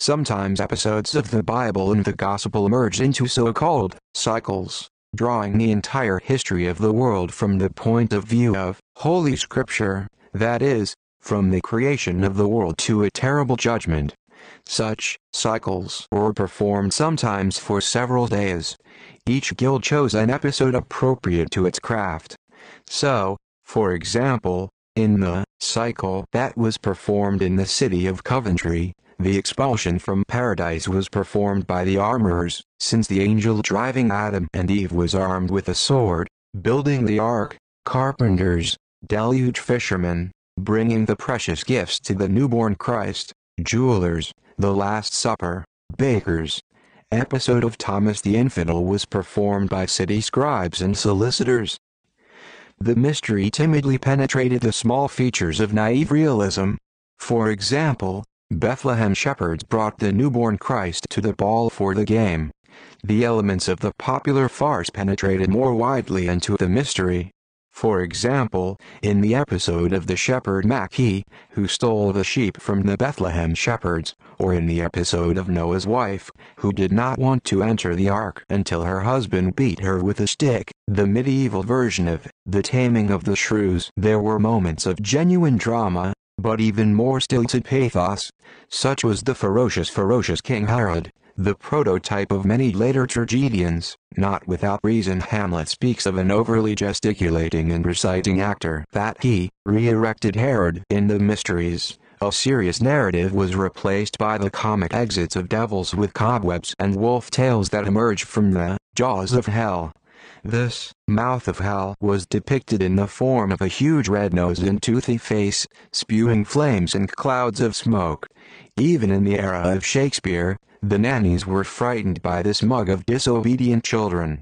Sometimes episodes of the Bible and the Gospel emerge into so-called cycles, drawing the entire history of the world from the point of view of Holy Scripture, that is, from the creation of the world to a terrible judgment. Such cycles were performed sometimes for several days. Each guild chose an episode appropriate to its craft. So, for example, in the cycle that was performed in the city of Coventry, the expulsion from paradise was performed by the armorers, since the angel driving Adam and Eve was armed with a sword, building the ark, carpenters, deluge fishermen, bringing the precious gifts to the newborn Christ, jewelers, the Last Supper, bakers. Episode of Thomas the Infidel was performed by city scribes and solicitors. The mystery timidly penetrated the small features of naive realism. For example, Bethlehem shepherds brought the newborn Christ to the ball for the game. The elements of the popular farce penetrated more widely into the mystery. For example, in the episode of the shepherd Mackie, who stole the sheep from the Bethlehem shepherds, or in the episode of Noah's wife, who did not want to enter the ark until her husband beat her with a stick, the medieval version of The Taming of the Shrews, there were moments of genuine drama, but even more stilted pathos. Such was the ferocious King Herod, the prototype of many later tragedians. Not without reason Hamlet speaks of an overly gesticulating and reciting actor that he re-erected Herod in the Mysteries. A serious narrative was replaced by the comic exits of devils with cobwebs and wolf tails that emerged from the jaws of hell. This mouth of hell was depicted in the form of a huge red nose and toothy face, spewing flames and clouds of smoke. Even in the era of Shakespeare, the nannies were frightened by this mug of disobedient children.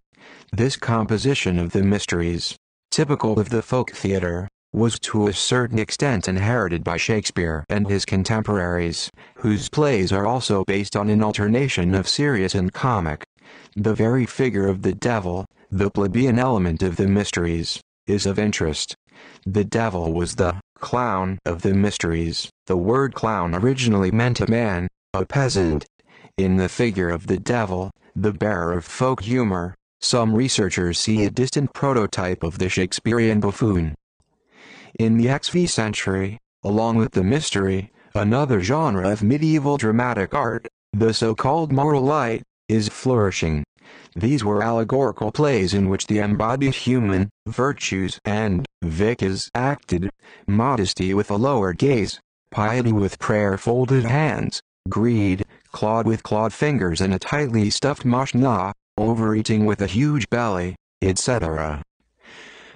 This composition of the mysteries, typical of the folk theater, was to a certain extent inherited by Shakespeare and his contemporaries, whose plays are also based on an alternation of serious and comic. The very figure of the devil, the plebeian element of the mysteries, is of interest. The devil was the clown of the mysteries. The word clown originally meant a man, a peasant. In the figure of the devil, the bearer of folk humor, some researchers see a distant prototype of the Shakespearean buffoon. In the XV century, along with the mystery, another genre of medieval dramatic art, the so-called moral light, is flourishing. These were allegorical plays in which the embodied human virtues and vices acted: modesty with a lowered gaze, piety with prayer-folded hands, greed, clawed with clawed fingers and a tightly stuffed machna, overeating with a huge belly, etc.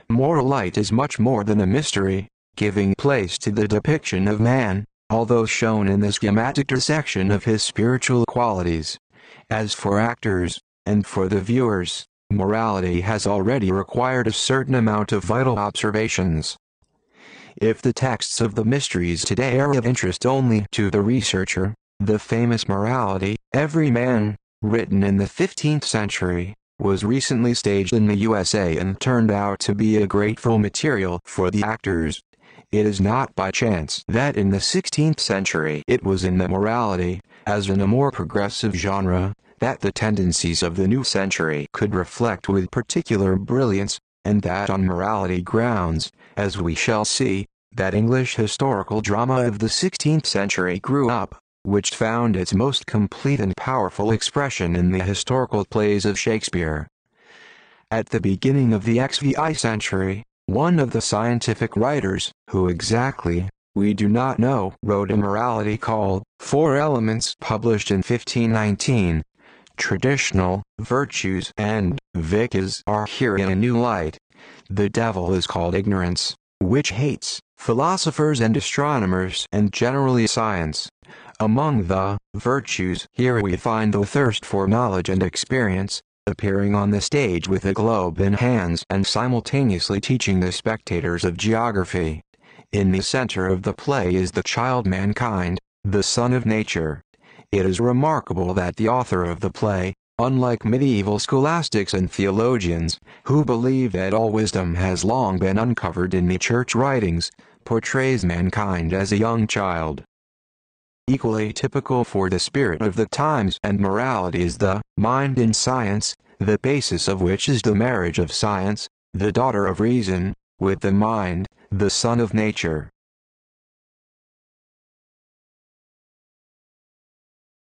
Moral light is much more than a mystery, giving place to the depiction of man, although shown in the schematic dissection of his spiritual qualities. As for actors, and for the viewers, morality has already required a certain amount of vital observations. If the texts of the mysteries today are of interest only to the researcher, the famous Morality, Every Man, written in the 15th century, was recently staged in the USA and turned out to be a grateful material for the actors. It is not by chance that in the 16th century it was in the morality, as in a more progressive genre, that the tendencies of the new century could reflect with particular brilliance, and that on morality grounds, as we shall see, that English historical drama of the 16th century grew up, which found its most complete and powerful expression in the historical plays of Shakespeare. At the beginning of the XVI century, one of the scientific writers, who exactly, we do not know, wrote a morality called Four Elements, published in 1519. Traditional virtues and vices are here in a new light. The devil is called ignorance, which hates philosophers and astronomers and generally science. Among the virtues here we find the thirst for knowledge and experience, appearing on the stage with a globe in hands and simultaneously teaching the spectators of geography. In the center of the play is the child mankind, the son of nature. It is remarkable that the author of the play, unlike medieval scholastics and theologians, who believe that all wisdom has long been uncovered in the church writings, portrays mankind as a young child. Equally typical for the spirit of the times and morality is the mind in science, the basis of which is the marriage of science, the daughter of reason, with the mind, the son of nature.